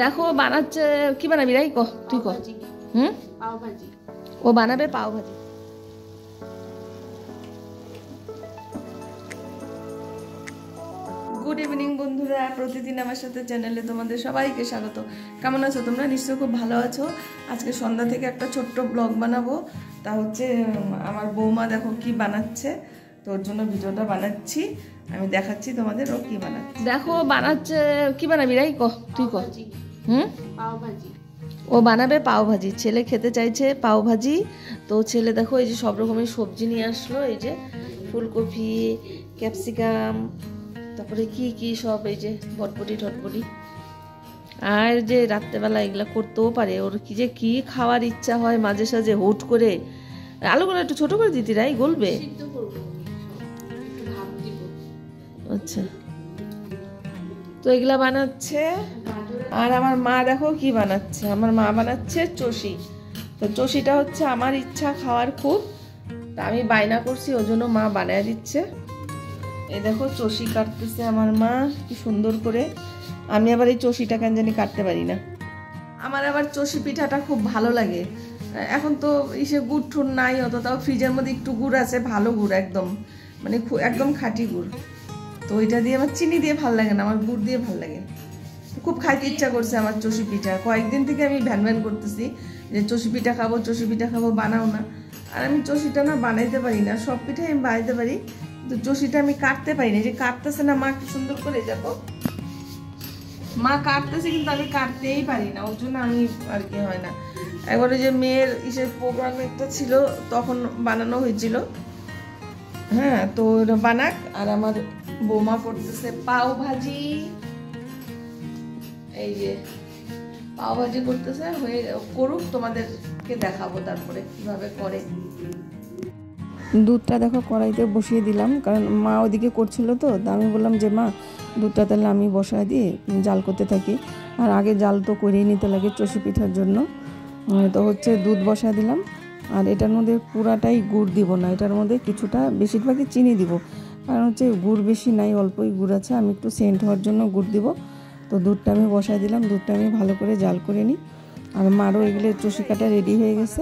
দেখো বানাচ্ছে কি বানাবি রাই ক তুই ক হুম পাও ভাজি ও বানাবে পাও ভাজি। গুড ইভিনিং বন্ধুরা, প্রতিদিন আমার সাথে চ্যানেলে তোমাদের সবাইকে স্বাগত। কেমন আছো তোমরা? নিশ্চয়ই খুব ভালো আছো। আজকে সন্ধ্যা থেকে একটা ছোট্ট ব্লগ বানাবো। তা হচ্ছে আমার বৌমা দেখো কি বানাচ্ছে, তোর জন্য ভিডিওটা বানাচ্ছি, আমি দেখাচ্ছি তোমাদের ও কি বানাচ্ছে। দেখো বানাচ্ছে কি বানাবি রাই ক তুই ক হুম পাও ভাজি ও বানাবে পাও ভাজি। ছেলে খেতে চাইছে পাও ভাজি, তো ছেলে দেখো এই যে সব রকমের সবজি নিয়ে আসলো, এই যে ফুলকপি, ক্যাপসিকাম, তারপরে কি কি সব, এই যে বটবটি টটবটি। আর যে রাত্রেবেলা এগুলা করতেও পারে, ওর কি যে কি খাওয়ার ইচ্ছা হয় মাঝে সাঝে হুট করে। আলুগুলো একটু ছোট করে দিতি রাই, গলবে। সিদ্ধ করবো, একটু ভাপ দিব। আচ্ছা, তো এগুলা বানাচ্ছে। আর আমার মা দেখো কি বানাচ্ছে, আমার মা বানাচ্ছে চষি। তো চষিটা হচ্ছে আমার ইচ্ছা খাওয়ার খুব, তা আমি বায়না করছি, ওই জন্য মা বানায় দিচ্ছে। এই দেখো চষি কাটতেছে আমার মা কি সুন্দর করে। আমি আবার এই চষিটা কেন জানি কাটতে পারি না। আমার আবার চষি পিঠাটা খুব ভালো লাগে। এখন তো ইসে গুড় ঠুর নাই অত, তাও ফ্রিজের মধ্যে একটু গুড় আছে, ভালো গুড় একদম, মানে একদম খাঁটি গুড়। তো ওইটা দিয়ে আমার চিনি দিয়ে ভাল লাগে না, আমার গুড় দিয়ে ভাল লাগে। খুব খাইতে ইচ্ছা করছে আমার চষি পিঠা, কয়েকদিন থেকে আমি ভ্যান ভ্যান করতেছি যে চষি পিঠা খাবো, চষি পিঠা খাবো, বানাও না। আর আমি চষিটা না বানাইতে পারি না, সব পিঠাই আমি বানাইতে পারি, কিন্তু চষিটা আমি কাটতে পারি না। যে কাটতেছে না মা কি সুন্দর করে, দেখো মা কাটতেছে কিন্তু আমি কাটতেই পারি না, ওর জন্য আমি আর কি হয় না। একবারে যে মেয়ের ইসের প্রোগ্রাম একটা ছিল তখন বানানো হয়েছিল, হ্যাঁ, তো ওটা বানাক। আর আমার বৌমা করতেছে পাও ভাজি, এই যে পাও ভাজি করতেছে, হয়ে করুক, তোমাদেরকে দেখাবো তারপরে কিভাবে করে। দুধটা দেখো কড়াইতে বসিয়ে দিলাম, কারণ মা ওদিকে করছিল, তো আমি বললাম যে মা দুধটা তাহলে আমি বসায় দিয়ে জাল করতে থাকি। আর আগে জাল তো করিয়ে নিতে লাগে চষি পিঠার জন্য। তো হচ্ছে দুধ বসায় দিলাম, আর এটার মধ্যে পুরাটাই গুড় দিব না, এটার মধ্যে কিছুটা বেশিরভাগই চিনি দিব, কারণ হচ্ছে গুড় বেশি নাই, অল্পই গুড় আছে, আমি একটু সেন্ট হওয়ার জন্য গুড় দিব। তো দুধটা আমি বসায় দিলাম, দুধটা আমি ভালো করে জাল করে নিই। আর মারও এগুলো চষি কাটা রেডি হয়ে গেছে,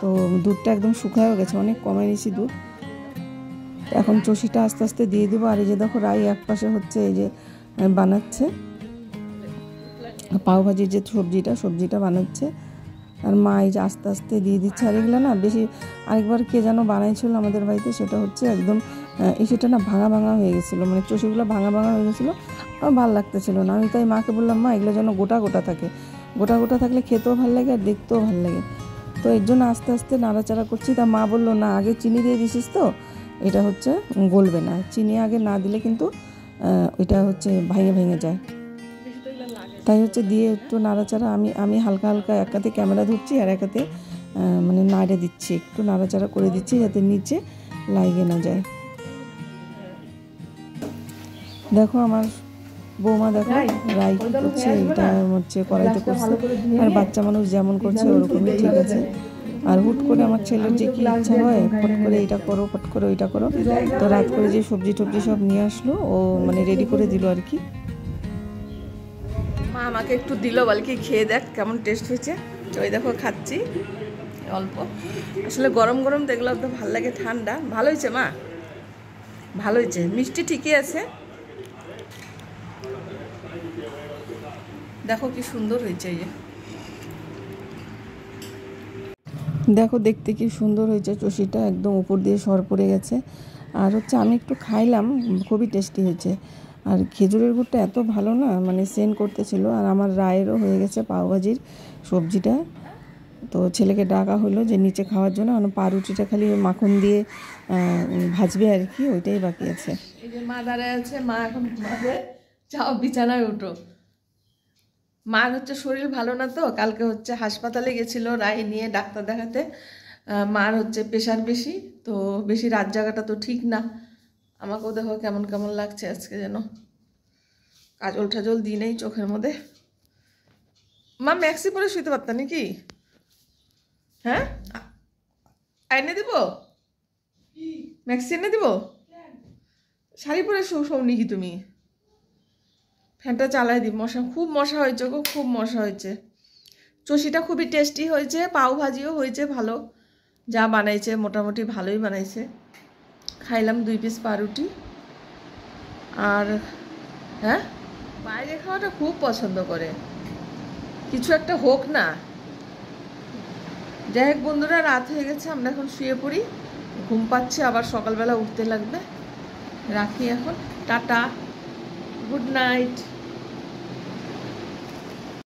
তো দুধটা একদম শুকায়ও গেছে, অনেক কমে নিয়েছি দুধ। এখন চষিটা আস্তে আস্তে দিয়ে দেবো। আর এই যে দেখো রাই এক পাশে হচ্ছে এই যে বানাচ্ছে পাও ভাজির যে সবজিটা বানাচ্ছে, আর মা এই যে আস্তে আস্তে দিয়ে দিচ্ছে। আর এগুলো না বেশি, আরেকবার কে যেন বানাইছিল আমাদের বাড়িতে, সেটা হচ্ছে একদম সেটা না ভাঙা ভাঙা হয়ে গেছিলো, মানে চষিগুলো ভাঙা ভাঙা হয়ে গেছিলো, আমার ভালো লাগতেছিল না। আমি তাই মাকে বললাম মা এগুলো যেন গোটা গোটা থাকে, গোটা গোটা থাকলে খেতেও ভালো লাগে আর দেখতেও ভালো লাগে। তো এর জন্য আস্তে আস্তে নাড়াচাড়া করছি। তা মা বললো না আগে চিনি দিয়ে দিছিস তো এটা হচ্ছে গলবে না, চিনি আগে না দিলে কিন্তু ওইটা হচ্ছে ভেঙে ভেঙে যায়। তাই হচ্ছে দিয়ে একটু নাড়াচাড়া, আমি হালকা হালকা এক হাতে ক্যামেরা ধরছি আর এক হাতে মানে নাড়ে দিচ্ছি, একটু নাড়াচাড়া করে দিচ্ছি যাতে নিচে লাগে না যায়। দেখো আমার বৌমা দেখো রাই করছে, এটা হচ্ছে কড়াইতে করছে, আর বাচ্চা মানুষ যেমন করছে ওরকমই ঠিক আছে। আর হুট করে আমার ছেলের যে কি ইচ্ছা হয়, ফট করে এটা করো, ফট করে ওইটা করো, তো রাত করে যে সবজি টবজি সব নিয়ে আসলো, ও মানে রেডি করে দিল আর কি। মা আমাকে একটু দিল, বলকি খেয়ে দেখ কেমন টেস্ট হয়েছে। ওই দেখো খাচ্ছি অল্প, আসলে গরম গরম দেখলে একদম ভালো লাগে, ঠান্ডা ভালো হয়েছে মা, ভালো হয়েছে, মিষ্টি ঠিকই আছে। দেখো কি সুন্দর হয়েছে, এই যে দেখো দেখতে কি সুন্দর হয়েছে, চষিটা একদম উপর দিয়ে সর পড়ে গেছে। আর হচ্ছে আমি একটু খাইলাম, খুবই টেস্টি হয়েছে। আর খেজুরের গুড়টা এত ভালো না, মানে সেন্ট করতেছিল। আর আমার রায়েরও হয়ে গেছে পাওভাজির সবজিটা। তো ছেলেকে ডাকা হলো যে নিচে খাওয়ার জন্য, পাউরুটিটা খালি মাখন দিয়ে ভাজবে আর কি, ওইটাই বাকি আছে। এই যে মা দাঁড়ায় আছে, মা এখন ঘুমাবে, যাও বিছানায় ওঠো। মার হচ্ছে শরীর ভালো না, তো কালকে হচ্ছে হাসপাতালে গেছিল রায় নিয়ে ডাক্তার দেখাতে। মার হচ্ছে প্রেশার বেশি, তো বেশি রাত জাগাটা তো ঠিক না। আমাকেও দেখো কেমন কেমন লাগছে আজকে, যেন কাজল টাজল দিই নেই চোখের মধ্যে। মা ম্যাক্সি পরে শুইতে পারতা নাকি? হ্যাঁ এনে দিব, ম্যাক্সি এনে দিব, শাড়ি পরে শো নাকি তুমি? ফ্যানটা চালাই দিই, খুব মশা হয়েছে গো, খুব মশা হয়েছে। চষিটা খুবই টেস্টি হয়েছে, পাও ভাজিও হয়েছে ভালো, যা বানাইছে মোটামুটি ভালোই বানাইছে। খাইলাম 2 পিস পাউরুটি। আর হ্যাঁ, বাইরে খাওয়াটা খুব পছন্দ করে, কিছু একটা হোক না। যাই হোক বন্ধুরা, রাত হয়ে গেছে, আমরা এখন শুয়ে পড়ি, ঘুম পাচ্ছে, আবার সকালবেলা উঠতে লাগবে। রাখি এখন, টাটা, গুড নাইট।